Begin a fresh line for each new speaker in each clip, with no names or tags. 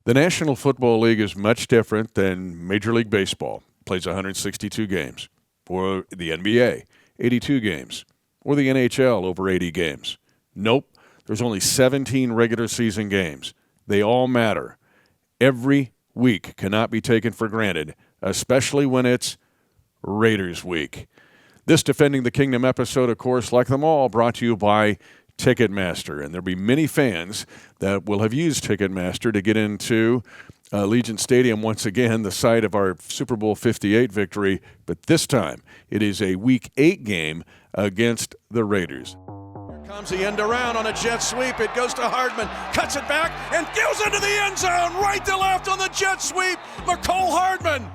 The National Football League is much different than Major League Baseball. Plays 162 games. Or the NBA, 82 games. Or the NHL, over 80 games. Nope, there's only 17 regular season games. They all matter. Every week cannot be taken for granted, especially when it's Raiders Week. This Defending the Kingdom episode, of course, like them all, brought to you by Ticketmaster. And there'll be many fans that will have used Ticketmaster to get into Allegiant Stadium once again, the site of our Super Bowl 58 victory. But this time, it is a Week 8 game against the Raiders.
Here comes the end around on a jet sweep. It goes to Hardman, cuts it back, and goes into the end zone, right to left on the jet sweep. Mecole Hardman.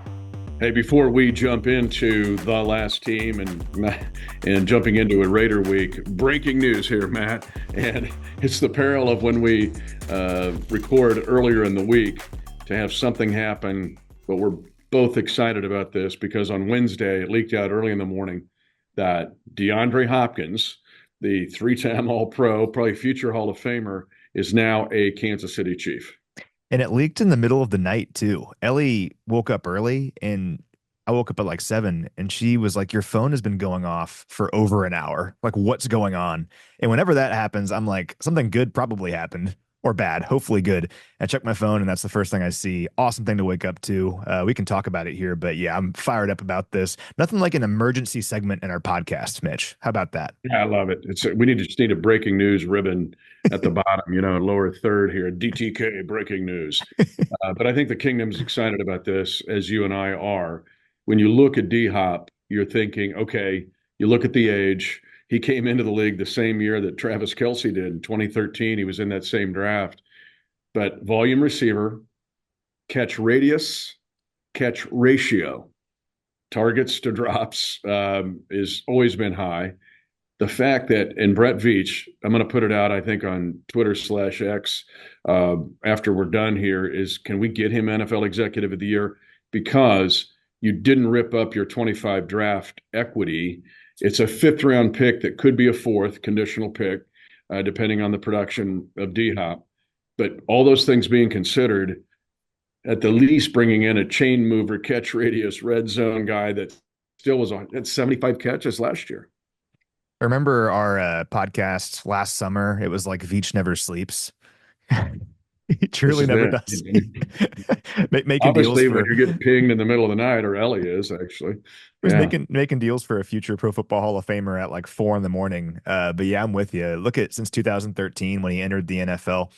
Hey, before we jump into the last team and jumping into a Raider week, breaking news here, Matt, and it's the peril of when we record earlier in the week to have something happen, but we're both excited about this because on Wednesday it leaked out early in the morning that DeAndre Hopkins, the three-time All-Pro, probably future Hall of Famer, is now a Kansas City Chief.
And it leaked in the middle of the night, too. Ellie woke up early, and I woke up at like 7, and she was like, your phone has been going off for over an hour. Like, what's going on? And whenever that happens, I'm like, something good probably happened, or bad, hopefully good. I check my phone, and that's the first thing I see. Awesome thing to wake up to. We can talk about it here, but yeah, I'm fired up about this. Nothing like an emergency segment in our podcast, Mitch. How about that?
Yeah, I love it. We just need a breaking news ribbon at the bottom, lower third here. DTK breaking news. But I think the Kingdom's excited about this, as you and I are. When you look at D-Hop, you're thinking, okay, you look at the age. He came into the league the same year that Travis Kelce did in 2013. He was in that same draft. But volume receiver, catch radius, catch ratio, targets to drops is always been high. The fact that, and Brett Veach, I'm going to put it out, I think, on Twitter/X after we're done here, is can we get him NFL Executive of the Year? Because you didn't rip up your 25 draft equity. It's a 5th-round pick that could be a 4th conditional pick, depending on the production of D-Hop. But all those things being considered, at the least bringing in a chain mover, catch radius, red zone guy that still was at 75 catches last year.
I remember our podcast last summer. It was like Veach never sleeps. He truly never does. Making
Obviously,
deals
when you're getting pinged in the middle of the night, or Ellie is actually.
He was making deals for a future Pro Football Hall of Famer at like 4 a.m. But yeah, I'm with you. Look at since 2013 when he entered the NFL,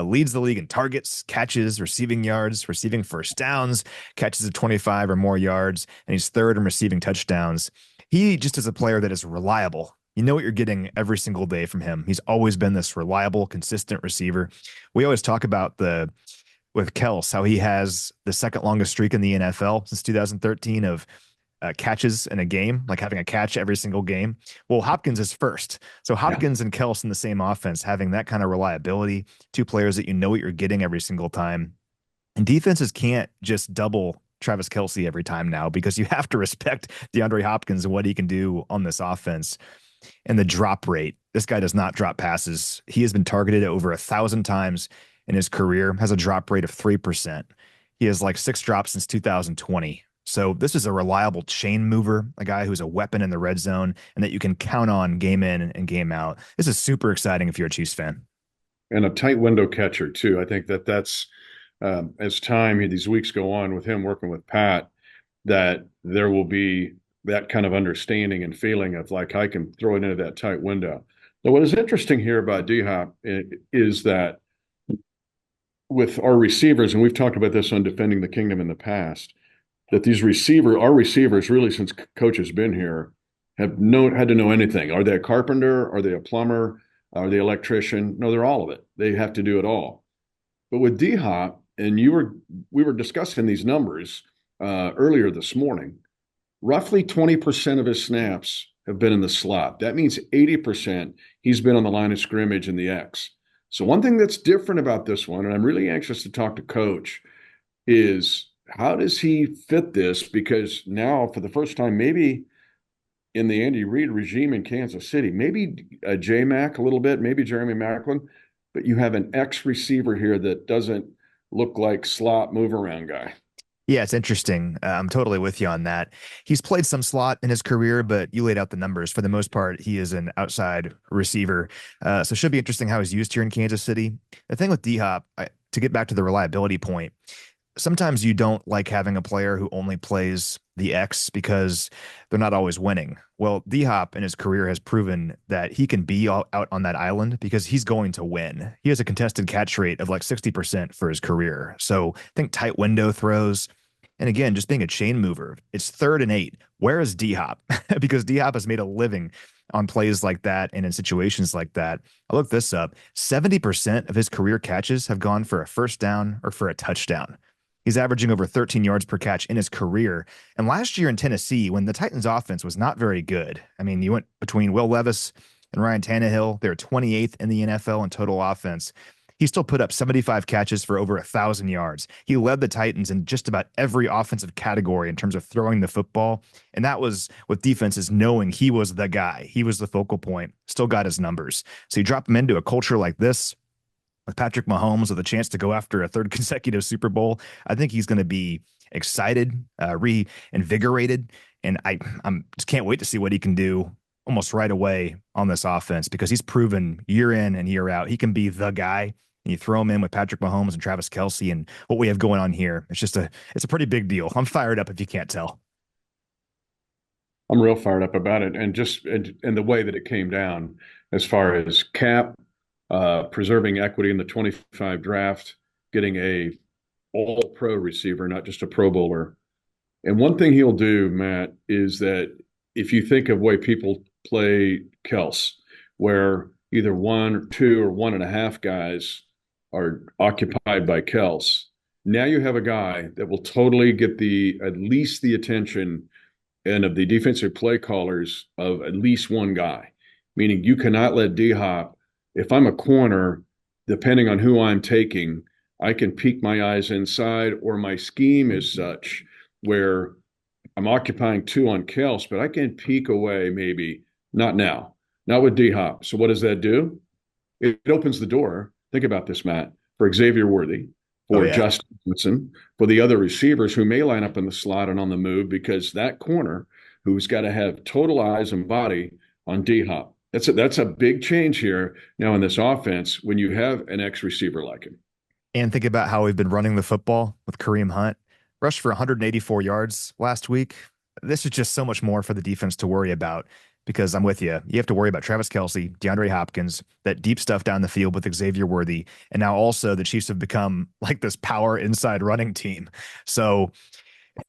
leads the league in targets, catches, receiving yards, receiving first downs, catches of 25 or more yards, and he's 3rd in receiving touchdowns. He just is a player that is reliable. You know what you're getting every single day from him. He's always been this reliable, consistent receiver. We always talk about with Kels, how he has the 2nd longest streak in the NFL since 2013 of catches in a game, like having a catch every single game. Well, Hopkins is first. So Hopkins and Kels in the same offense, having that kind of reliability, 2 players that you know what you're getting every single time. And defenses can't just double Travis Kelce every time now because you have to respect DeAndre Hopkins and what he can do on this offense. And the drop rate, this guy does not drop passes. He has been targeted over 1,000 times in his career, has a drop rate of 3%. He has like 6 drops since 2020. So this is a reliable chain mover, a guy who's a weapon in the red zone and that you can count on game in and game out. This is super exciting if you're a Chiefs fan.
And a tight window catcher, too. I think that's as these weeks go on with him working with Pat, that there will be that kind of understanding and feeling of like, I can throw it into that tight window. Now, what is interesting here about D-Hop is that with our receivers, and we've talked about this on Defending the Kingdom in the past, that our receivers really, since coach has been here, had to know anything. Are they a carpenter? Are they a plumber? Are they an electrician? No, they're all of it. They have to do it all. But with D-Hop, and we were discussing these numbers earlier this morning, roughly 20% of his snaps have been in the slot. That means 80% he's been on the line of scrimmage in the X. So one thing that's different about this one, and I'm really anxious to talk to Coach, is how does he fit this? Because now, for the first time, maybe in the Andy Reid regime in Kansas City, maybe J-Mac a little bit, maybe Jeremy Maclin, but you have an X receiver here that doesn't look like slot move around guy.
Yeah, it's interesting. I'm totally with you on that. He's played some slot in his career, but you laid out the numbers. For the most part, he is an outside receiver. So it should be interesting how he's used here in Kansas City. The thing with D-Hop, to get back to the reliability point, sometimes you don't like having a player who only plays the X because they're not always winning. Well, D-Hop in his career has proven that he can be out on that island because he's going to win. He has a contested catch rate of like 60% for his career. So think tight window throws. And again, just being a chain mover, it's 3rd and 8. Where is D-Hop? Because D-Hop has made a living on plays like that and in situations like that. I looked this up. 70% of his career catches have gone for a first down or for a touchdown. He's averaging over 13 yards per catch in his career. And last year in Tennessee, when the Titans offense was not very good, I mean, you went between Will Levis and Ryan Tannehill. They're 28th in the NFL in total offense. He still put up 75 catches for over 1,000 yards. He led the Titans in just about every offensive category in terms of throwing the football. And that was with defenses knowing he was the guy. He was the focal point, still got his numbers. So you drop him into a culture like this with Patrick Mahomes with a chance to go after a 3rd consecutive Super Bowl. I think he's going to be excited, reinvigorated. And I'm just can't wait to see what he can do almost right away on this offense because he's proven year in and year out he can be the guy. And you throw him in with Patrick Mahomes and Travis Kelce and what we have going on here. It's a pretty big deal. I'm fired up if you can't tell.
I'm real fired up about it. And just and the way that it came down as far as cap, preserving equity in the 25 draft, getting a all-pro receiver, not just a Pro Bowler. And one thing he'll do, Matt, is that if you think of the way people play Kels, where either 1 or 2 or 1.5 guys are occupied by Kels, now you have a guy that will totally get at least the attention and of the defensive play callers of at least one guy, meaning you cannot let D-Hop, if I'm a corner, depending on who I'm taking, I can peek my eyes inside, or my scheme is such where I'm occupying 2 on Kels, but I can peek away maybe, not now, not with D-Hop. So what does that do? It opens the door. Think about this, Matt, for Xavier Worthy, for Justin Johnson, for the other receivers who may line up in the slot and on the move, because that corner who's got to have total eyes and body on D-Hop. That's a big change here now in this offense when you have an ex-receiver like him.
And think about how we've been running the football with Kareem Hunt. Rushed for 184 yards last week. This is just so much more for the defense to worry about because I'm with you. You have to worry about Travis Kelce, DeAndre Hopkins, that deep stuff down the field with Xavier Worthy. And now also the Chiefs have become like this power inside running team. So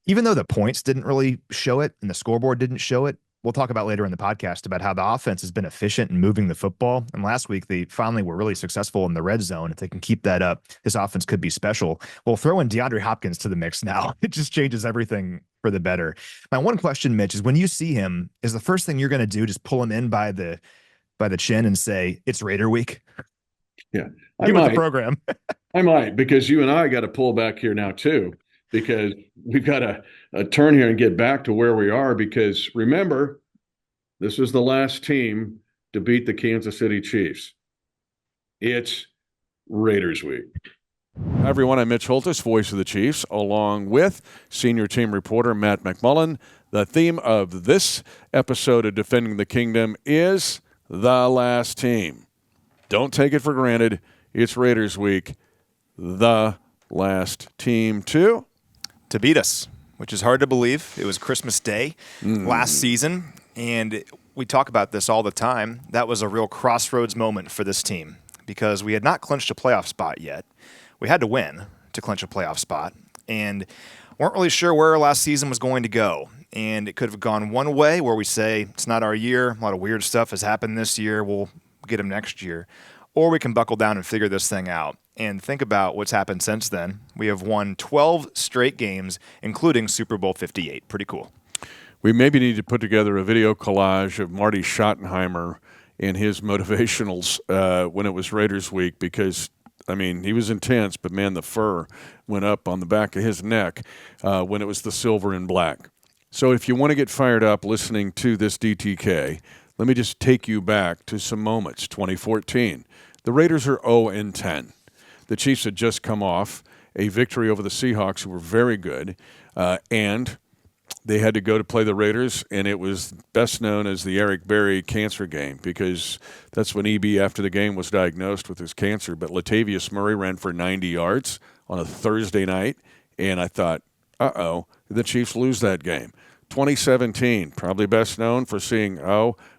even though the points didn't really show it and the scoreboard didn't show it, we'll talk about later in the podcast about how the offense has been efficient in moving the football. And last week, they finally were really successful in the red zone. If they can keep that up, this offense could be special. We'll throw in DeAndre Hopkins to the mix now. It just changes everything for the better. My one question, Mitch, is when you see him, is the first thing you're going to do just pull him in by the chin and say, it's Raider week?
Yeah.
Give him the program.
I might, because you and I got to pull back here now too, because we've got to turn here and get back to where we are, because remember, this is the last team to beat the Kansas City Chiefs. It's Raiders week.
Hi, everyone. I'm Mitch Holthus, voice of the Chiefs, along with senior team reporter Matt McMullen. The theme of this episode of Defending the Kingdom is the last team. Don't take it for granted. It's Raiders week. The last team to
beat us, which is hard to believe. It was Christmas Day last season, and we talk about this all the time. That was a real crossroads moment for this team because we had not clinched a playoff spot yet. We had to win to clinch a playoff spot, and weren't really sure where last season was going to go. And it could have gone one way where we say, it's not our year, a lot of weird stuff has happened this year, we'll get them next year. Or we can buckle down and figure this thing out. And think about what's happened since then. We have won 12 straight games, including Super Bowl 58. Pretty cool.
We maybe need to put together a video collage of Marty Schottenheimer and his motivationals when it was Raiders week, because, I mean, he was intense, but, man, the fur went up on the back of his neck when it was the silver and black. So if you want to get fired up listening to this DTK, let me just take you back to some moments. 2014, the Raiders are 0-10. The Chiefs had just come off a victory over the Seahawks, who were very good, and they had to go to play the Raiders, and it was best known as the Eric Berry cancer game because that's when EB, after the game, was diagnosed with his cancer. But Latavius Murray ran for 90 yards on a Thursday night, and I thought, the Chiefs lose that game. 2017, probably best known for seeing,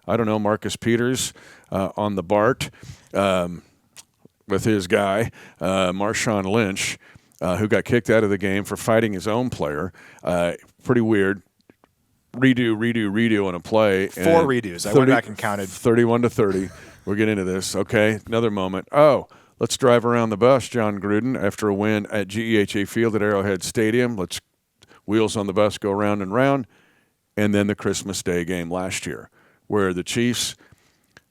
Marcus Peters on the BART with his guy, Marshawn Lynch, who got kicked out of the game for fighting his own player. Pretty weird. Redo on a play.
4 redos. I went back and counted.
31-30. We'll get into this. Okay, another moment. Let's drive around the bus, John Gruden, after a win at GEHA Field at Arrowhead Stadium. Let's wheels on the bus go round and round. And then the Christmas Day game last year, where the Chiefs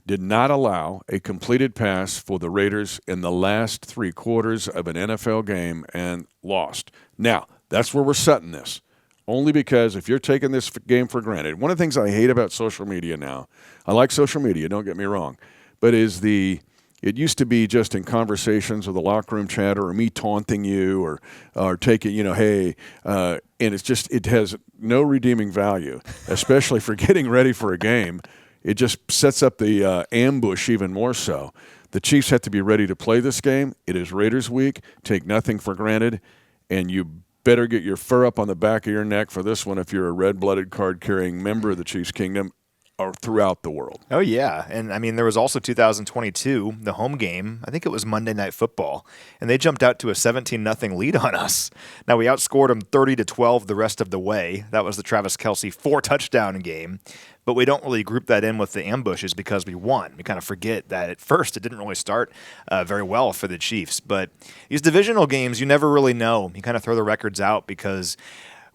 did not allow a completed pass for the Raiders in the last 3 quarters of an NFL game and lost. Now, that's where we're setting this. Only because if you're taking this game for granted, one of the things I hate about social media now, I like social media, don't get me wrong, but it used to be just in conversations or the locker room chatter or me taunting you or taking, hey, and it has no redeeming value, especially for getting ready for a game. It just sets up the ambush even more so. The Chiefs have to be ready to play this game. It is Raiders week. Take nothing for granted, and you better get your fur up on the back of your neck for this one if you're a red-blooded card-carrying member of the Chiefs Kingdom or throughout the world.
Oh, yeah. And, there was also 2022, the home game. I think it was Monday Night Football, and they jumped out to a 17-0 lead on us. Now, we outscored them 30-12 the rest of the way. That was the Travis Kelce 4-touchdown game. But we don't really group that in with the ambushes because we won. We kind of forget that at first it didn't really start very well for the Chiefs. But these divisional games, you never really know. You kind of throw the records out because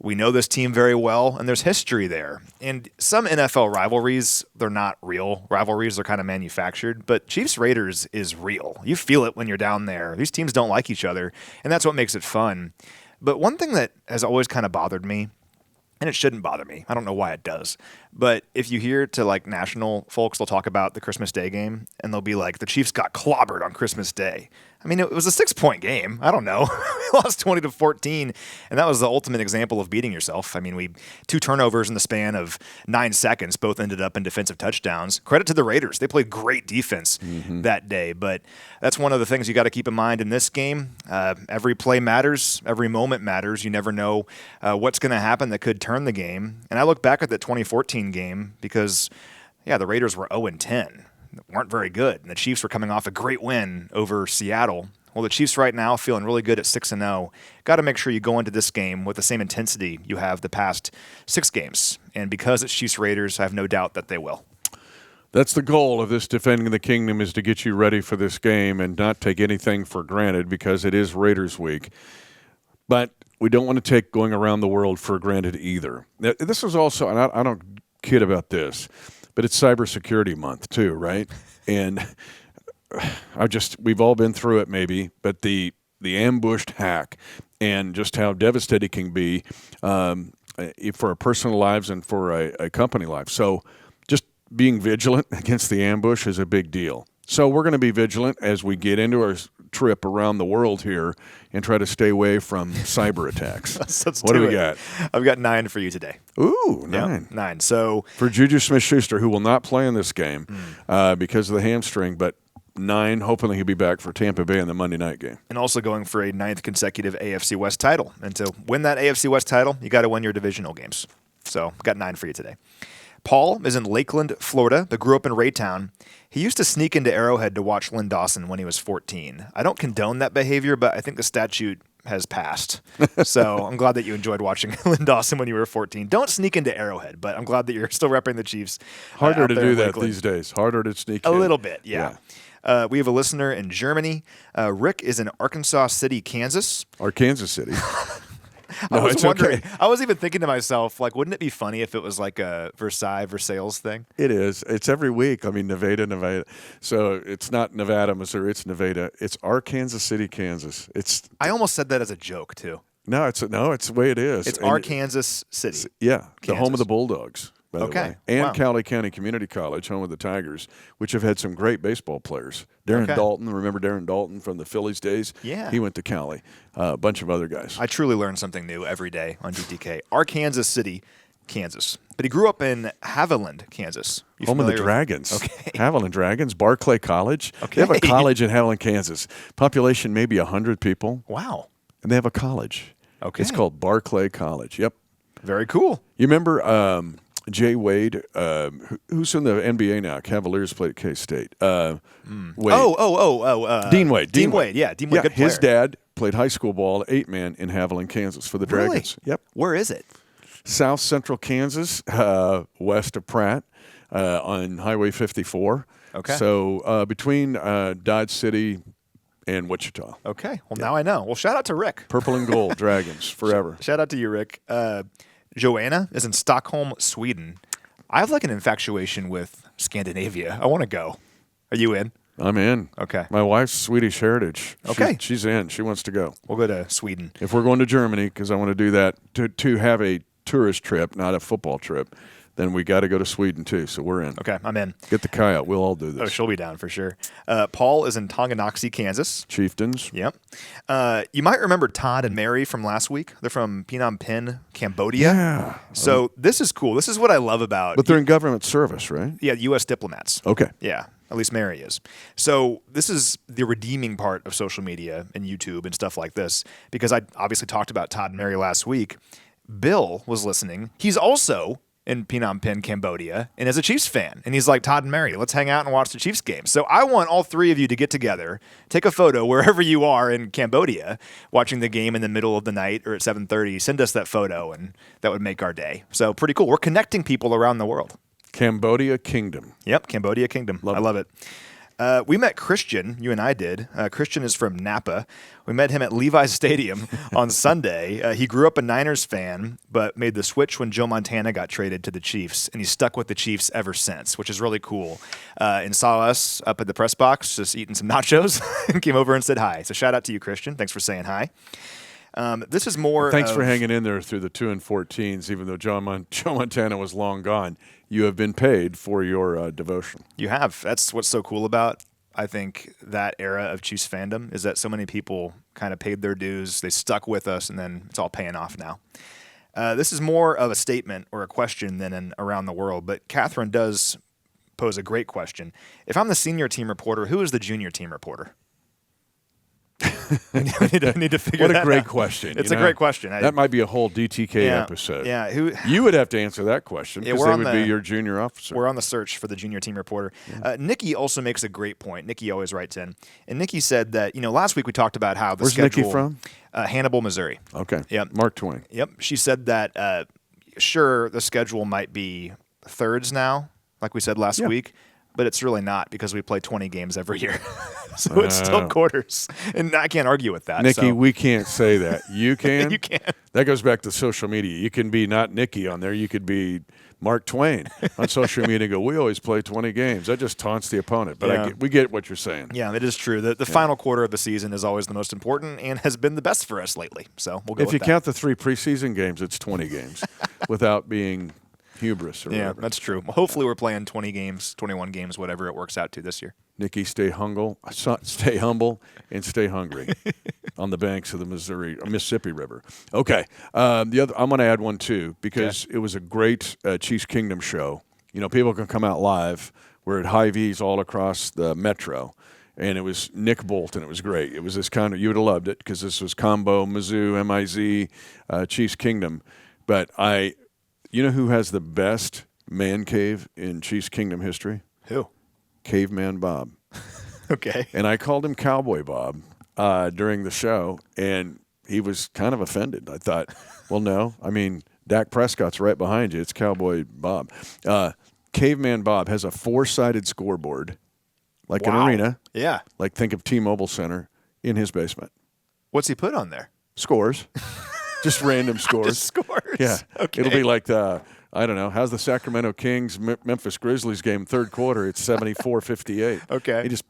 we know this team very well, and there's history there. And some NFL rivalries, they're not real rivalries. They're kind of manufactured. But Chiefs-Raiders is real. You feel it when you're down there. These teams don't like each other, and that's what makes it fun. But one thing that has always kind of bothered me, and it shouldn't bother me. I don't know why it does. But if you hear to national folks, they'll talk about the Christmas Day game, and they'll be like, the Chiefs got clobbered on Christmas Day. It was a 6-point game. I don't know. We lost 20-14, and that was the ultimate example of beating yourself. We 2 turnovers in the span of 9 seconds, both ended up in defensive touchdowns. Credit to the Raiders. They played great defense that day, but that's one of the things you got to keep in mind in this game. Every play matters. Every moment matters. You never know what's going to happen that could turn the game. And I look back at that 2014 game because, the Raiders were 0-10. Weren't very good, and the Chiefs were coming off a great win over Seattle. Well, the Chiefs right now feeling really good at 6-0. Got to make sure you go into this game with the same intensity you have the past 6 games, and because it's Chiefs-Raiders, I have no doubt that they will.
That's the goal of this Defending the Kingdom, is to get you ready for this game and not take anything for granted because it is Raiders week. But we don't want to take going around the world for granted either. This is also, and I don't kid about this, but it's cybersecurity month too, right? And we've all been through it maybe, but the ambushed hack and just how devastating it can be for our personal lives and for a company life. So just being vigilant against the ambush is a big deal. So we're going to be vigilant as we get into our trip around the world here and try to stay away from cyber attacks. What do we got?
I've got 9 for you today.
Ooh, 9.
Yeah, 9. So
for Juju Smith-Schuster, who will not play in this game because of the hamstring, but 9, hopefully he'll be back for Tampa Bay in the Monday night game.
And also going for a 9th consecutive AFC West title. And to win that AFC West title, you got to win your divisional games. So got 9 for you today. Paul is in Lakeland, Florida, but grew up in Raytown. He used to sneak into Arrowhead to watch Lynn Dawson when he was 14. I don't condone that behavior, but I think the statute has passed. So I'm glad that you enjoyed watching Lynn Dawson when you were 14. Don't sneak into Arrowhead, but I'm glad that you're still repping the Chiefs.
Harder to do that these days. Harder to sneak in.
A little bit, yeah. We have a listener in Germany. Rick is in Arkansas City, Kansas.
Arkansas City.
I was wondering. Okay. I was even thinking to myself, wouldn't it be funny if it was like a Versailles thing?
It is. It's every week. Nevada. So it's not Nevada, Missouri. It's Nevada. It's Arkansas City, Kansas.
I almost said that as a joke too.
No, it's the way it is.
It's Arkansas City.
Yeah,
Kansas.
the home of the Bulldogs. by the way. And Cowley County Community College, home of the Tigers, which have had some great baseball players. Darren Dalton, remember Darren Dalton from the Phillies days?
Yeah.
He went to Cowley. A bunch of other guys.
I truly learn something new every day on DTK. Arkansas City, Kansas. But he grew up in Haviland, Kansas.
Home of the Dragons.
Okay.
Haviland Dragons, Barclay College.
Okay.
They have a college in Haviland, Kansas. Population maybe 100 people.
Wow.
And they have a college.
Okay.
It's called Barclay College. Yep.
Very cool.
You remember Jay Wade, who's in the NBA now? Cavaliers played at K-State. Wade. Dean Wade.
Dean Wade. Yeah, Dean Wade, good
His
player.
dad played high school ball, 8-man in Haviland, Kansas for the Dragons.
Really?
Yep.
Where is it?
South Central Kansas, west of Pratt, on Highway 54.
Okay.
So between Dodge City and Wichita.
Okay. Well, now I know. Well, shout out to Rick.
Purple and gold, Dragons, forever.
Shout out to you, Rick. Joanna is in Stockholm, Sweden. I have like an infatuation with Scandinavia. I want to go. Are you in?
I'm in.
Okay.
My wife's Swedish heritage.
Okay.
She's in. She wants to go.
We'll go to Sweden.
If we're going to Germany, because I want to do that, to have a tourist trip, not a football trip, then we got to go to Sweden too. So we're in.
Okay, I'm in.
Get the Kai out. We'll all do this.
Oh, she'll be down for sure. Paul is in Tonganoxie, Kansas.
Chieftains.
Yep. You might remember Todd and Mary from last week. They're from Phnom Penh, Cambodia.
Yeah.
So this is cool. This is what I love about.
But they're in government service, right?
Yeah, U.S. diplomats.
Okay.
Yeah, at least Mary is. So this is the redeeming part of social media and YouTube and stuff like this, because I obviously talked about Todd and Mary last week. Bill was listening. He's also in Phnom Penh, Cambodia, and is a Chiefs fan. And he's like, Todd and Mary, let's hang out and watch the Chiefs game. So I want all three of you to get together, take a photo wherever you are in Cambodia, watching the game in the middle of the night or at 7:30. Send us that photo, and that would make our day. So pretty cool. We're connecting people around the world.
Cambodia Kingdom.
Yep, Cambodia Kingdom. I love it. We met Christian. You and I did. Christian is from Napa. We met him at Levi's Stadium on Sunday. He grew up a Niners fan, but made the switch when Joe Montana got traded to the Chiefs, and he's stuck with the Chiefs ever since, which is really cool. And saw us up at the press box just eating some nachos and came over and said hi. So shout out to you, Christian. Thanks for saying hi. This is more.
Thanks for hanging in there through the 2 and 14s, even though Joe Montana was long gone. You have been paid for your devotion.
You have. That's what's so cool about, I think, that era of Chiefs fandom, is that so many people kind of paid their dues. They stuck with us, and then it's all paying off now. This is more of a statement or a question than an around the world, but Catherine does pose a great question. If I'm the senior team reporter, who is the junior team reporter? I need to figure that out.
What a great question.
It's a great question.
That might be a whole DTK episode.
Yeah.
You would have to answer that question because they would be your junior officer.
We're on the search for the junior team reporter. Nikki also makes a great point. Nikki always writes in. And Nikki said that, last week we talked about how the
Where's
schedule.
Nikki from?
Hannibal, Missouri.
Okay.
Yep.
Mark Twain.
Yep. She said that, sure, the schedule might be thirds now, like we said last week, but it's really not because we play 20 games every year. So it's still quarters. And I can't argue with that.
Nikki, we can't say that. You can?
You can.
That goes back to social media. You can be not Nikki on there. You could be Mark Twain on social media and go, we always play 20 games. That just taunts the opponent. But we get what you're saying.
Yeah, it is true. The final quarter of the season is always the most important and has been the best for us lately. So we'll go with that.
If you count the 3 preseason games, it's 20 games without being hubris or whatever.
That's true. Hopefully we're playing 20 games, 21 games, whatever it works out to this year.
Nikki, stay humble, and stay hungry on the banks of the Mississippi River. Okay, I'm going to add one too because it was a great Chiefs Kingdom show. People can come out live. We're at Hy-Vees all across the metro, and it was Nick Bolton. It was great. It was this kind of, you would have loved it because this was combo Mizzou, MIZ, Chiefs Kingdom. But you know who has the best man cave in Chiefs Kingdom history?
Who?
Caveman Bob.
Okay.
And I called him Cowboy Bob during the show, and he was kind of offended. I thought, well, no. I mean, Dak Prescott's right behind you. It's Cowboy Bob. Caveman Bob has a 4-sided scoreboard, like an arena.
Yeah.
Like think of T-Mobile Center in his basement.
What's he put on there?
Scores. Just random scores.
Just scores.
Yeah.
Okay.
It'll be like I don't know. How's the Sacramento Kings Memphis Grizzlies game third quarter? It's 74-58.
Okay.
He just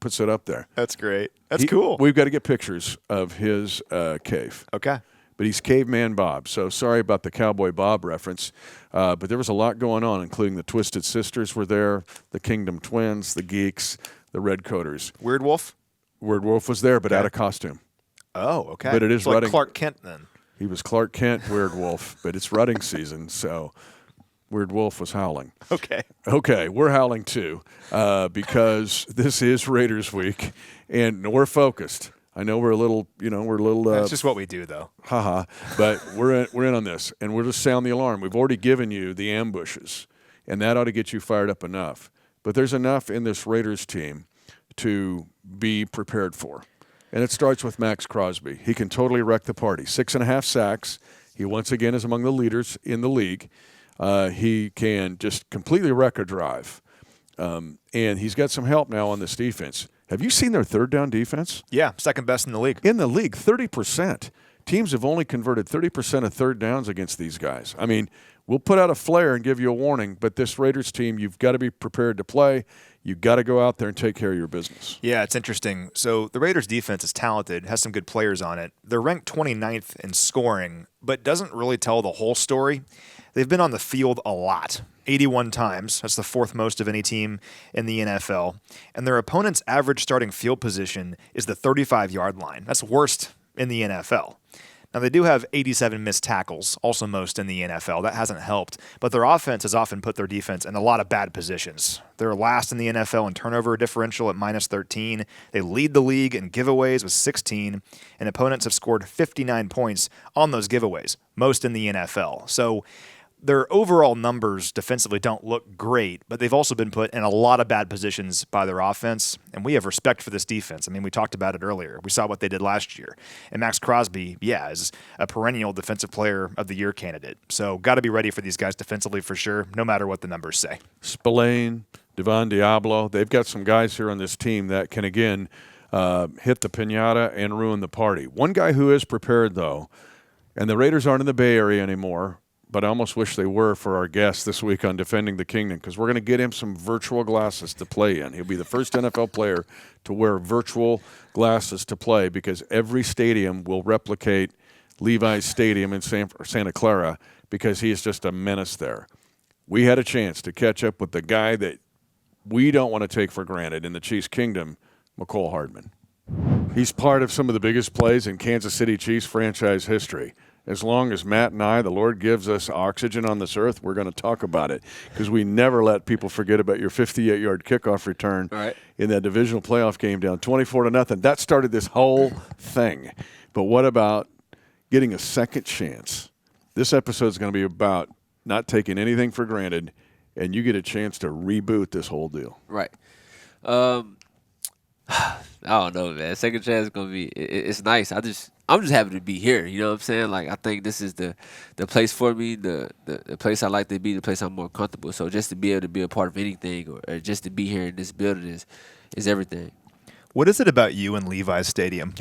puts it up there.
That's great. That's cool.
We've got to get pictures of his cave.
Okay.
but he's Caveman Bob. So sorry about the Cowboy Bob reference, but there was a lot going on, including the Twisted Sisters were there, the Kingdom Twins, the Geeks, the Redcoaters.
Weird Wolf?
Weird Wolf was there, but out of costume.
Oh, okay.
But it is
so like
rutting.
Clark Kent then.
He was Clark Kent, Weird Wolf, but it's rutting season, so Weird Wolf was howling. Okay, we're howling too because this is Raiders week, and we're focused. I know we're a little.
That's just what we do, though.
But we're in on this, and we'll just sound the alarm. We've already given you the ambushes, and that ought to get you fired up enough. But there's enough in this Raiders team to be prepared for. And it starts with Max Crosby. He can totally wreck the party. 6.5 sacks. He once again is among the leaders in the league. He can just completely wreck a drive. And he's got some help now on this defense. Have you seen their third down defense?
Yeah, second best in the league.
In the league, 30%. Teams have only converted 30% of third downs against these guys. I mean, we'll put out a flare and give you a warning, but this Raiders team, you've got to be prepared to play. You've got to go out there and take care of your business.
Yeah, it's interesting. So the Raiders defense is talented, has some good players on it. They're ranked 29th in scoring, but doesn't really tell the whole story. They've been on the field a lot, 81 times. That's the fourth most of any team in the NFL. And their opponent's average starting field position is the 35-yard line. That's worst in the NFL. Now, they do have 87 missed tackles, also most in the NFL. That hasn't helped. But their offense has often put their defense in a lot of bad positions. They're last in the NFL in turnover differential at -13. They lead the league in giveaways with 16. And opponents have scored 59 points on those giveaways, most in the NFL. So their overall numbers defensively don't look great, but they've also been put in a lot of bad positions by their offense, and we have respect for this defense. I mean, we talked about it earlier. We saw what they did last year. And Max Crosby, is a perennial Defensive Player of the Year candidate. So got to be ready for these guys defensively for sure, no matter what the numbers say.
Spillane, Devon Diablo, they've got some guys here on this team that can, again, hit the piñata and ruin the party. One guy who is prepared, though, and the Raiders aren't in the Bay Area anymore, but I almost wish they were for our guest this week on Defending the Kingdom, because we're going to get him some virtual glasses to play in. He'll be the first NFL player to wear virtual glasses to play, because every stadium will replicate Levi's Stadium in Santa Clara, because he is just a menace there. We had a chance to catch up with the guy that we don't want to take for granted in the Chiefs Kingdom, Mecole Hardman. He's part of some of the biggest plays in Kansas City Chiefs franchise history. As long as Matt and I, the Lord gives us oxygen on this earth, we're going to talk about it, because we never let people forget about your 58-yard kickoff return in that divisional playoff game down 24-0. That started this whole thing. But what about getting a second chance? This episode is going to be about not taking anything for granted, and you get a chance to reboot this whole deal.
Right. I don't know, man. Second chance is gonna be. It's nice. I'm just happy to be here. You know what I'm saying? Like, I think this is the place for me, the place I like to be, the place I'm more comfortable. So just to be able to be a part of anything, or just to be here in this building is everything.
What is it about you and Levi's Stadium?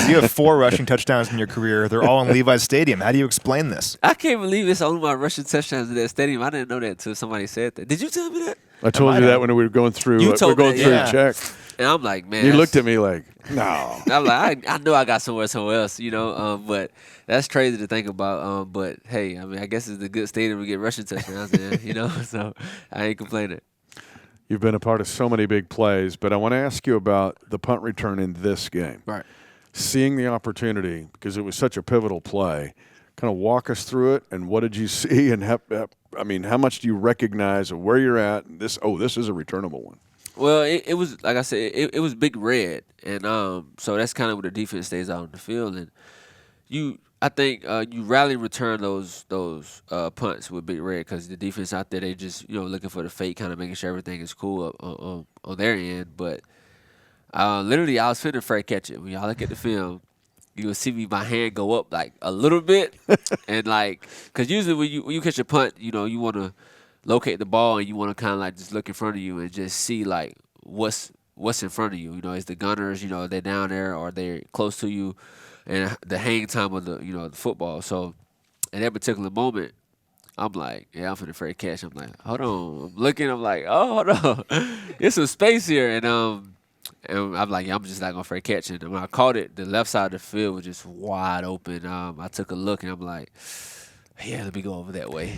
You have 4 rushing touchdowns in your career. They're all in Levi's Stadium. How do you explain this?
I can't believe it's only my rushing touchdowns in that stadium. I didn't know that until somebody said that. Did you tell me that?
I told you that when we were going through.
You told me,
a check.
And I'm like, man.
You looked at me like, no.
I'm like, I know I got somewhere else, you know. But that's crazy to think about. But hey, I mean, I guess it's a good stadium to get rushing touchdowns in, you know. So I ain't complaining.
You've been a part of so many big plays, but I want to ask you about the punt return in this game.
Right.
Seeing the opportunity, because it was such a pivotal play. Kind of walk us through it, and what did you see? And how much do you recognize of where you're at? This is a returnable one.
Well, it was, like I said, it was Big Red, and so that's kind of where the defense stays out on the field. And I think you rarely return those punts with Big Red, because the defense out there, they just looking for the fake, kind of making sure everything is cool on their end. But literally, I was finna fair catch it. When y'all look at the film, you will see my hand go up like a little bit, and because usually when you catch a punt, you want to locate the ball, and you want to kind of like just look in front of you and just see like what's in front of you. Is the gunners, they're down there or they're close to you, and the hang time of the the football. So in that particular moment, I'm like, I'm finna fair catch. I'm like, hold on. I'm looking. I'm like, oh, hold on. There's some space here, and And I'm like, I'm just not gonna afraid catch it. And when I caught it, the left side of the field was just wide open. I took a look and I'm like, yeah, let me go over that way.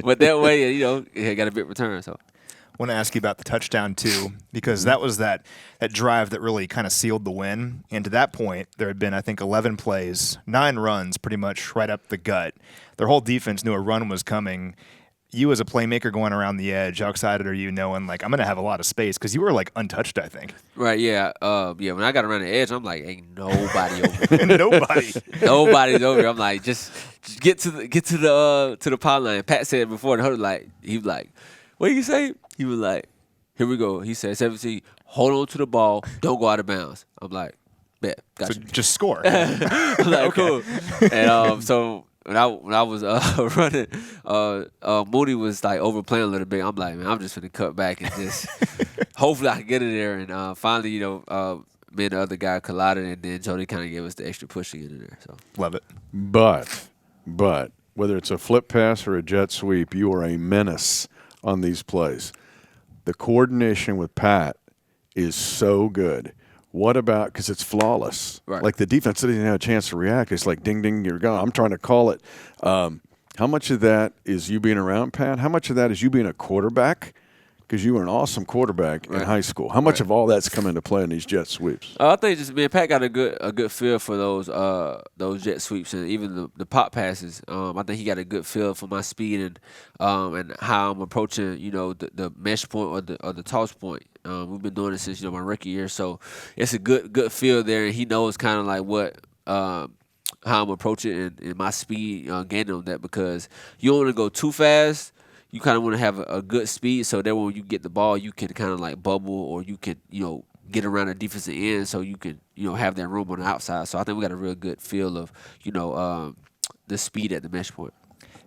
But that way, it got a big return. So.
I want to ask you about the touchdown too, because that was that drive that really kind of sealed the win. And to that point, there had been, I think, 11 plays, 9 runs, pretty much right up the gut. Their whole defense knew a run was coming. You as a playmaker going around the edge, how excited are you knowing, like, I'm going to have a lot of space? Because you were, like, untouched, I think.
Right, yeah. When I got around the edge, I'm like, ain't nobody over here.
Nobody's
over here. I'm like, just get to the power line. Pat said before the huddle, he was like, what did you say? He was like, here we go. He said, 17, hold on to the ball. Don't go out of bounds. I'm like, bet. Gotcha.
So just score.
I'm like, cool. And so when I was running, Moody was like overplaying a little bit. I'm like, man, I'm just going to cut back and just hopefully I can get it there. And finally, me and the other guy collided, and then Jody kind of gave us the extra push to get in there. So
love it.
But whether it's a flip pass or a jet sweep, you are a menace on these plays. The coordination with Pat is so good. What about, because it's flawless.
Right.
Like the defense didn't even have a chance to react. It's like, ding, ding, you're gone. I'm trying to call it. How much of that is you being around Pat? How much of that is you being a quarterback? Because you were an awesome quarterback in high school. How much of all that's come into play in these jet sweeps?
I think just Pat got a good feel for those jet sweeps and even the pop passes. I think he got a good feel for my speed and how I'm approaching the mesh point or the toss point. We've been doing it since my rookie year, so it's a good feel there, and he knows kind of like what. How I'm approaching and my speed gaining on that, because you don't want to go too fast. You kind of want to have a good speed so that when you get the ball, you can kind of like bubble, or you can, get around the defensive end so you can, have that room on the outside. So I think we got a real good feel of, the speed at the mesh point.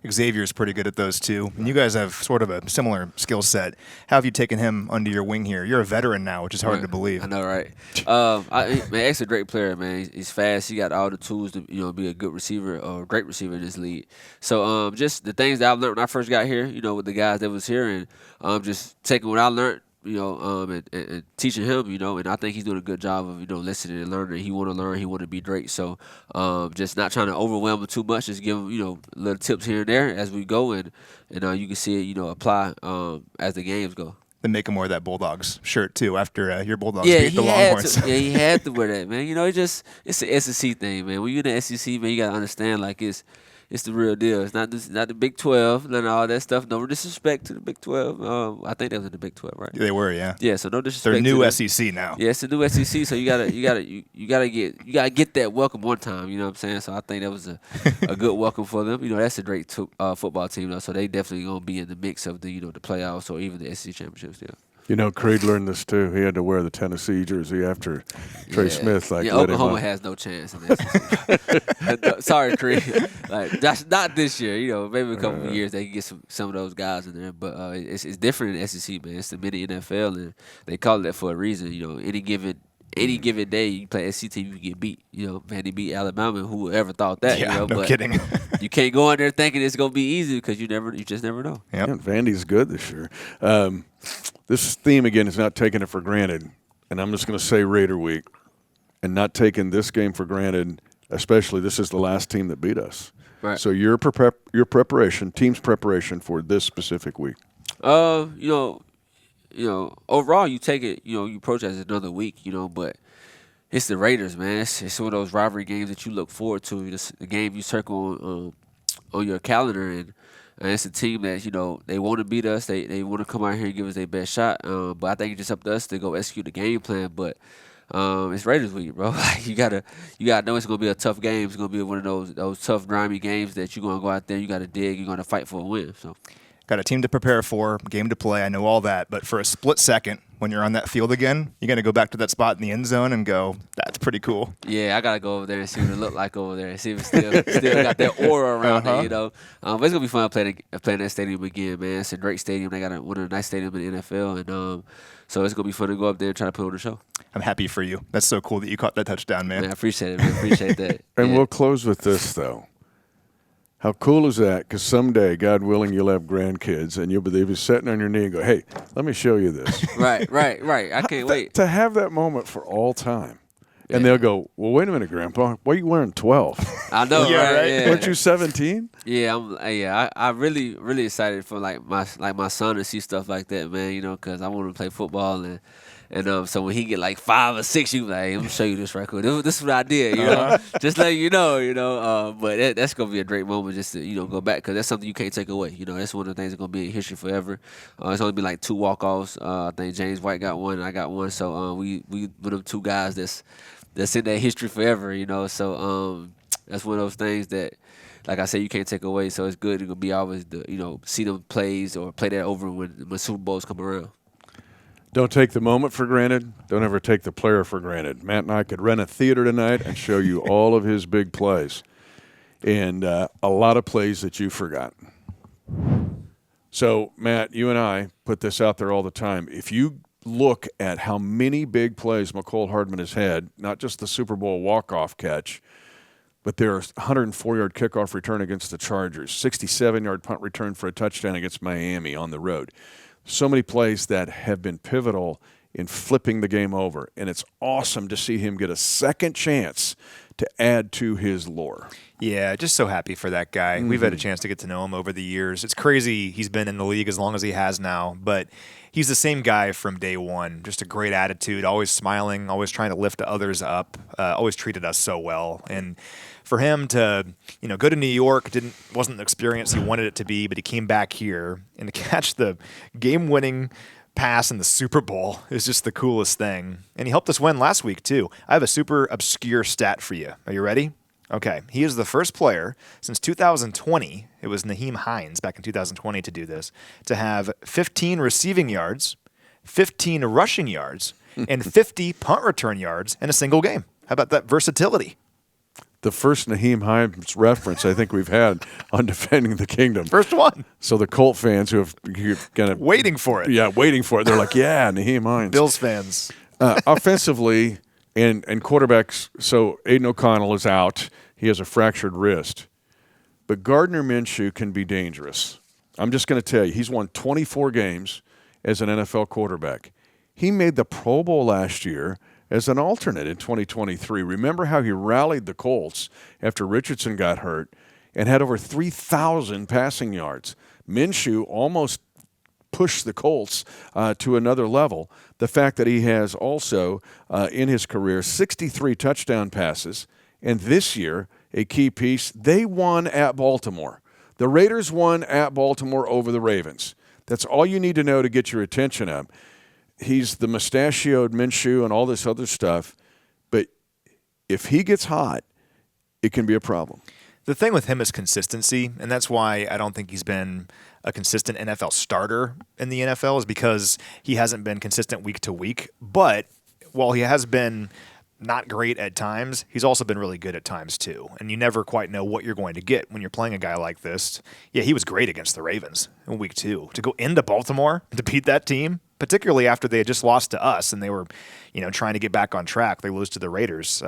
Xavier's pretty good at those too. And you guys have sort of a similar skill set. How have you taken him under your wing here? You're a veteran now, which is hard to believe.
I know, right? X's a great player, man. He's fast. He got all the tools to, be a good receiver or a great receiver in this league. So just the things that I learned when I first got here, with the guys that was here, and just taking what I learned, and teaching him, and I think he's doing a good job of, listening and learning. He want to learn. He want to be great. So just not trying to overwhelm him too much. Just give him, little tips here and there as we go, and you can see it, apply as the games go.
Then make him wear that Bulldogs shirt too after your Bulldogs beat the Longhorns.
He had to wear that, man. It's an SEC thing, man. When you're in the SEC, man, you gotta understand like it's the real deal. It's not the Big 12, none of all that stuff. No disrespect to the Big 12. I think they was in the Big 12, right?
They were, yeah.
Yeah, so no disrespect.
They're new
to
SEC now.
Yeah, it's a new SEC. So you gotta get that welcome one time. You know what I'm saying? So I think that was a good welcome for them. That's a great football team though. So they definitely gonna be in the mix of the the playoffs or even the SEC championships. Yeah.
Creed learned this too. He had to wear the Tennessee jersey after Trey Smith.
Oklahoma has no chance in this. Sorry, Creed. That's not this year. Maybe a couple of years they can get some of those guys in there. But it's different in the SEC, man. It's the mini NFL, and they call it that for a reason. Any given day you play SEC team, you get beat. Vandy beat Alabama. Who ever thought that?
Yeah, no
but
kidding.
You can't go in there thinking it's gonna be easy because you just never know.
Yep.
Yeah, Vandy's good this year. This theme again is not taking it for granted, and I'm just going to say Raider Week, and not taking this game for granted. Especially, this is the last team that beat us.
Right.
So your preparation, team's preparation for this specific week.
Overall, you take it. You approach it as another week. But it's the Raiders, man. It's one of those rivalry games that you look forward to. It's the game you circle on your calendar, and it's a team that they want to beat us. They want to come out here and give us their best shot. But I think it's just up to us to go execute the game plan. But it's Raiders week, bro. You gotta know it's gonna be a tough game. It's gonna be one of those tough, grimy games that you're gonna go out there. You gotta dig. You're gonna fight for a win. So.
Got a team to prepare for, game to play. I know all that, but for a split second, when you're on that field again, you're gonna go back to that spot in the end zone and go, "That's pretty cool."
Yeah, I gotta go over there and see what it looked like over there, and see if it still got that aura around it, But it's gonna be fun playing that stadium again, man. It's a great stadium. They got one of the nice stadiums in the NFL, and so it's gonna be fun to go up there and try to put on a show.
I'm happy for you. That's so cool that you caught that touchdown, man.
I appreciate it, man. Appreciate that.
And we'll close with this though. How cool is that? Because someday, God willing, you'll have grandkids, and you'll be sitting on your knee and go, "Hey, let me show you this."
Right. I can't wait.
To have that moment for all time. And they'll go, "Well, wait a minute, Grandpa. Why are you wearing 12?
I know,
Yeah,
right? Yeah.
Weren't you 17?
Yeah, I really excited for my son to see stuff like that, man. You know, because I want to play football and so when he get like 5 or 6, you like, I'm gonna show you this right quick. This is what I did, you know, just letting you know. But that's gonna be a great moment just to go back, because that's something you can't take away. You know, that's one of the things that's gonna be in history forever. It's only been like 2 walk-offs. I think James White got one, and I got one. So we with them 2 guys that's in that history forever. You know, so that's one of those things that, like I said, you can't take away. So it's good to be always see them plays or play that over when Super Bowls come around.
Don't take the moment for granted. Don't ever take the player for granted. Matt and I could rent a theater tonight and show you all of his big plays, and a lot of plays that you've forgotten. So, Matt, you and I put this out there all the time. If you look at how many big plays Mecole Hardman has had, not just the Super Bowl walk-off catch, but their 104-yard kickoff return against the Chargers, 67-yard punt return for a touchdown against Miami on the road. So many plays that have been pivotal in flipping the game over, and it's awesome to see him get a second chance to add to his lore.
Yeah, just so happy for that guy. We've had a chance to get to know him over the years. It's crazy he's been in the league as long as he has now, but he's the same guy from day one. Just a great attitude, always smiling, always trying to lift others up, always treated us so well. And for him to, go to New York wasn't the experience he wanted it to be, but he came back here, and to catch the game-winning pass in the Super Bowl is just the coolest thing. And he helped us win last week too. I have a super obscure stat for you. Are you ready? Okay. He is the first player since 2020, it was Nyheim Hines back in 2020 to do this, to have 15 receiving yards, 15 rushing yards, and 50 punt return yards in a single game. How about that versatility?
The first Nyheim Hines reference I think we've had on Defending the Kingdom.
First one.
So the Colt fans who have kind of
waiting for it.
Yeah, waiting for it. They're like, yeah, Nyheim Hines.
Bills fans.
Offensively and quarterbacks, so Aiden O'Connell is out. He has a fractured wrist. But Gardner Minshew can be dangerous. I'm just going to tell you, he's won 24 games as an NFL quarterback. He made the Pro Bowl last year as an alternate in 2023. Remember how he rallied the Colts after Richardson got hurt and had over 3,000 passing yards. Minshew almost pushed the Colts to another level. The fact that he has also, in his career, 63 touchdown passes, and this year, a key piece, they won at Baltimore. The Raiders won at Baltimore over the Ravens. That's all you need to know to get your attention up. He's the mustachioed Minshew and all this other stuff, but if he gets hot, it can be a problem.
The thing with him is consistency, and that's why I don't think he's been a consistent NFL starter in the NFL, is because he hasn't been consistent week to week. But while he has been not great at times, he's also been really good at times too. And you never quite know what you're going to get when you're playing a guy like this. Yeah, he was great against the Ravens in week 2. To go into Baltimore to beat that team, particularly after they had just lost to us and they were, trying to get back on track. They lose to the Raiders.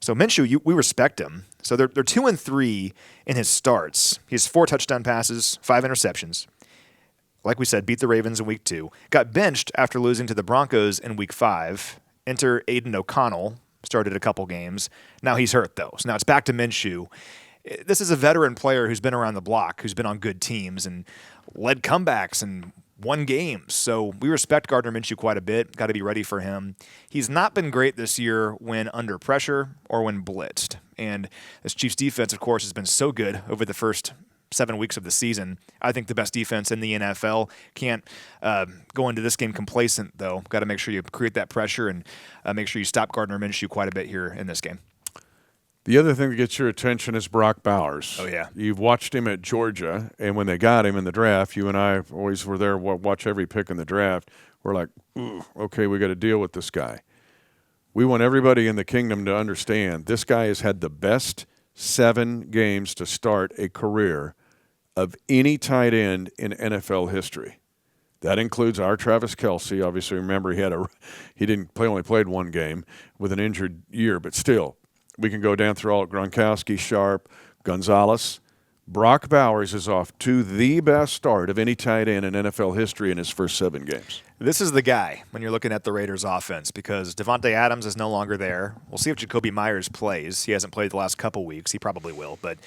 So Minshew, we respect him. So they're 2-3 in his starts. He has 4 touchdown passes, 5 interceptions. Like we said, beat the Ravens in week 2. Got benched after losing to the Broncos in week 5. Enter Aiden O'Connell, started a couple games. Now he's hurt, though. So now it's back to Minshew. This is a veteran player who's been around the block, who's been on good teams and led comebacks and won games. So we respect Gardner Minshew quite a bit. Got to be ready for him. He's not been great this year when under pressure or when blitzed. And this Chiefs defense, of course, has been so good over the first 7 weeks of the season. I think the best defense in the NFL. Can't go into this game complacent, though. Got to make sure you create that pressure and make sure you stop Gardner Minshew quite a bit here in this game.
The other thing that gets your attention is Brock Bowers.
Oh, yeah.
You've watched him at Georgia, and when they got him in the draft, you and I always were there, watch every pick in the draft. We're like, ooh, okay, we got to deal with this guy. We want everybody in the kingdom to understand this guy has had the best 7 games to start a career of any tight end in NFL history. That includes our Travis Kelce. Obviously, remember only played 1 game with an injured year, but still, we can go down through all Gronkowski, Sharp, Gonzalez, Brock Bowers is off to the best start of any tight end in NFL history in his first 7 games.
This is the guy when you're looking at the Raiders offense because Devontae Adams is no longer there. We'll see if Jacoby Myers plays. He hasn't played the last couple weeks. He probably will. But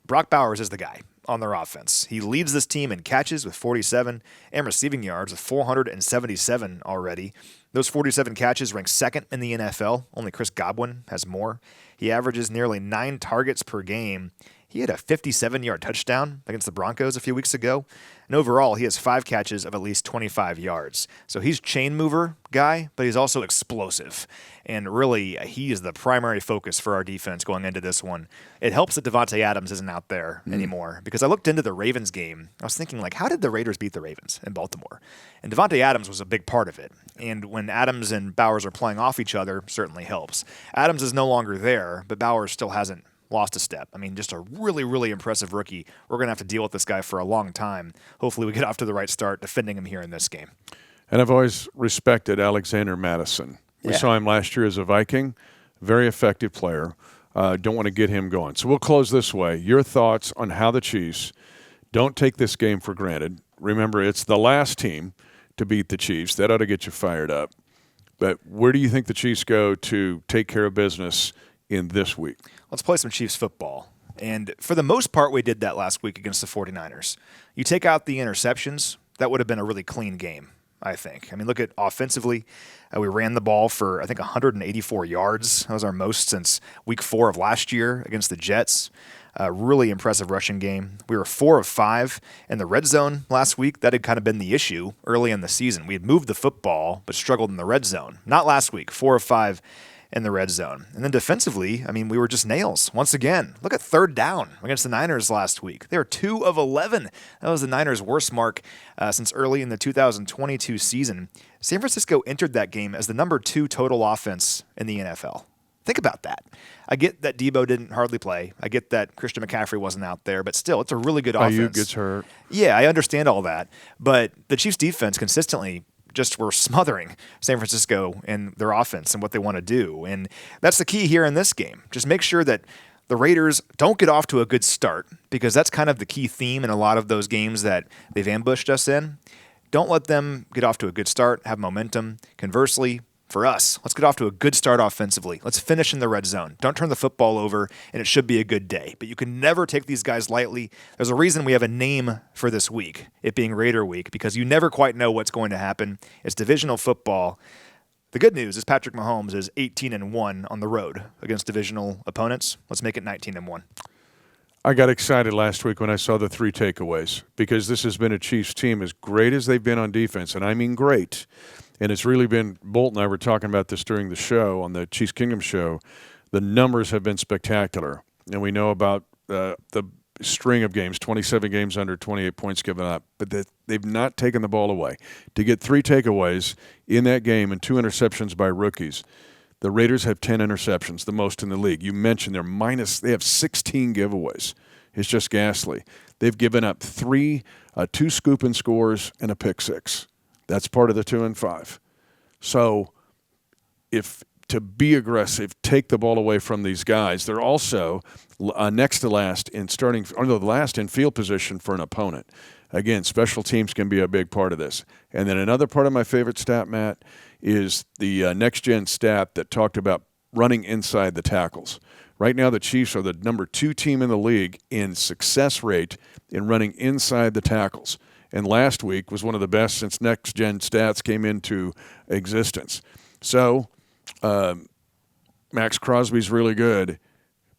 Brock Bowers is the guy on their offense. He leads this team in catches with 47 and receiving yards with 477 already. Those 47 catches rank second in the NFL. Only Chris Godwin has more. He averages nearly 9 targets per game. He had a 57-yard touchdown against the Broncos a few weeks ago. And overall, he has 5 catches of at least 25 yards. So he's chain mover guy, but he's also explosive. And really, he is the primary focus for our defense going into this one. It helps that Devontae Adams isn't out there anymore because I looked into the Ravens game. I was thinking, how did the Raiders beat the Ravens in Baltimore? And Devontae Adams was a big part of it. And when Adams and Bowers are playing off each other, certainly helps. Adams is no longer there, but Bowers still hasn't lost a step. I mean, just a really, really impressive rookie. We're going to have to deal with this guy for a long time. Hopefully we get off to the right start defending him here in this game.
And I've always respected Alexander Madison. We saw him last year as a Viking. Very effective player. Don't want to get him going. So we'll close this way. Your thoughts on how the Chiefs don't take this game for granted. Remember, it's the last team to beat the Chiefs. That ought to get you fired up. But where do you think the Chiefs go to take care of business in this week?
Let's play some Chiefs football. And for the most part, we did that last week against the 49ers. You take out the interceptions, that would have been a really clean game, I think. I mean, look at offensively. We ran the ball for, I think, 184 yards. That was our most since week 4 of last year against the Jets. Really impressive rushing game. We were 4 of 5 in the red zone last week. That had kind of been the issue early in the season. We had moved the football, but struggled in the red zone. Not last week, 4 of 5 in the red zone. And then defensively, I mean, we were just nails. Once again, look at 3rd down against the Niners last week. They were 2 of 11. That was the Niners' worst mark since early in the 2022 season. San Francisco entered that game as the number 2 total offense in the NFL. Think about that. I get that Debo didn't hardly play. I get that Christian McCaffrey wasn't out there, but still, it's a really good offense.
Ayuk gets hurt.
Yeah, I understand all that. But the Chiefs' defense consistently just were smothering San Francisco and their offense and what they want to do. And that's the key here in this game. Just make sure that the Raiders don't get off to a good start because that's kind of the key theme in a lot of those games that they've ambushed us in. Don't let them get off to a good start, have momentum. Conversely, for us, let's get off to a good start offensively. Let's finish in the red zone. Don't turn the football over, and it should be a good day. But you can never take these guys lightly. There's a reason we have a name for this week, it being Raider Week, because you never quite know what's going to happen. It's divisional football. The good news is Patrick Mahomes is 18-1 on the road against divisional opponents. Let's make it 19-1.
I got excited last week when I saw the 3 takeaways because this has been a Chiefs team as great as they've been on defense, and I mean great. And it's really been, Bolt and I were talking about this during the show, on the Chiefs Kingdom show. The numbers have been spectacular. And we know about the string of games, 27 games under 28 points given up. But they've not taken the ball away. To get 3 takeaways in that game and 2 interceptions by rookies, the Raiders have 10 interceptions, the most in the league. You mentioned they have 16 giveaways. It's just ghastly. They've given up 2 scoop and scores and a pick 6. That's part of the 2 and 5. So if to be aggressive, take the ball away from these guys. They're also next to last in last in field position for an opponent. Again, special teams can be a big part of this. And then another part of my favorite stat, Matt, is the next-gen stat that talked about running inside the tackles. Right now, the Chiefs are the number 2 team in the league in success rate in running inside the tackles. And last week was one of the best since next-gen stats came into existence. So Max Crosby's really good,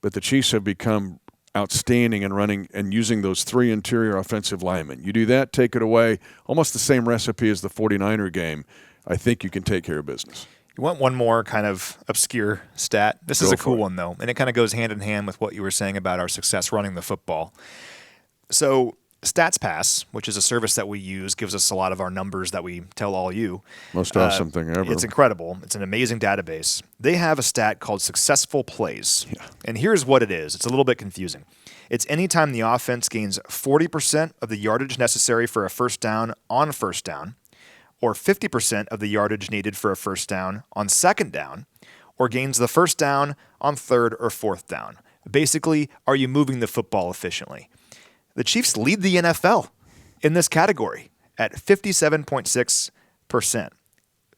but the Chiefs have become outstanding in running and using those 3 interior offensive linemen. You do that, take it away, almost the same recipe as the 49er game. I think you can take care of business.
You want one more kind of obscure stat? This is a cool one, though, and it kind of goes hand in hand with what you were saying about our success running the football. So StatsPass, which is a service that we use, gives us a lot of our numbers that we tell all you.
Most awesome thing ever.
It's incredible. It's an amazing database. They have a stat called successful plays.
Yeah.
And here's what it is. It's a little bit confusing. It's anytime the offense gains 40% of the yardage necessary for a first down on first down, or 50% of the yardage needed for a first down on second down, or gains the first down on third or fourth down. Basically, are you moving the football efficiently? The Chiefs lead the NFL in this category at 57.6%.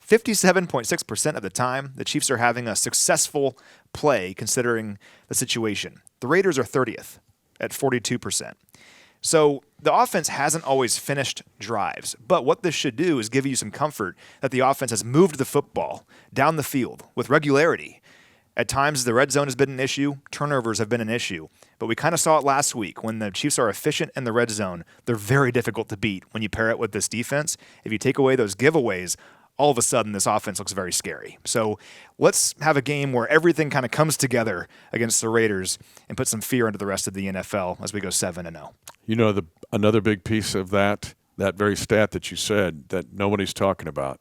57.6% of the time, the Chiefs are having a successful play considering the situation. The Raiders are 30th at 42%. So the offense hasn't always finished drives, but what this should do is give you some comfort that the offense has moved the football down the field with regularity. At times, the red zone has been an issue. Turnovers have been an issue. But we kind of saw it last week. When the Chiefs are efficient in the red zone, they're very difficult to beat when you pair it with this defense. If you take away those giveaways, all of a sudden this offense looks very scary. So let's have a game where everything kind of comes together against the Raiders and put some fear into the rest of the NFL as we go 7-0.
You know, another big piece of that very stat that you said that nobody's talking about,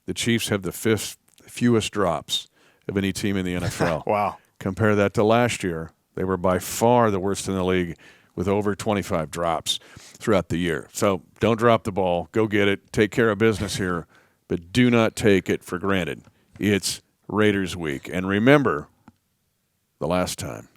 the Chiefs have the fifth fewest drops of any team in the NFL.
Wow.
Compare that to last year. They were by far the worst in the league with over 25 drops throughout the year. So don't drop the ball. Go get it. Take care of business here, but do not take it for granted. It's Raiders week. And remember the last time.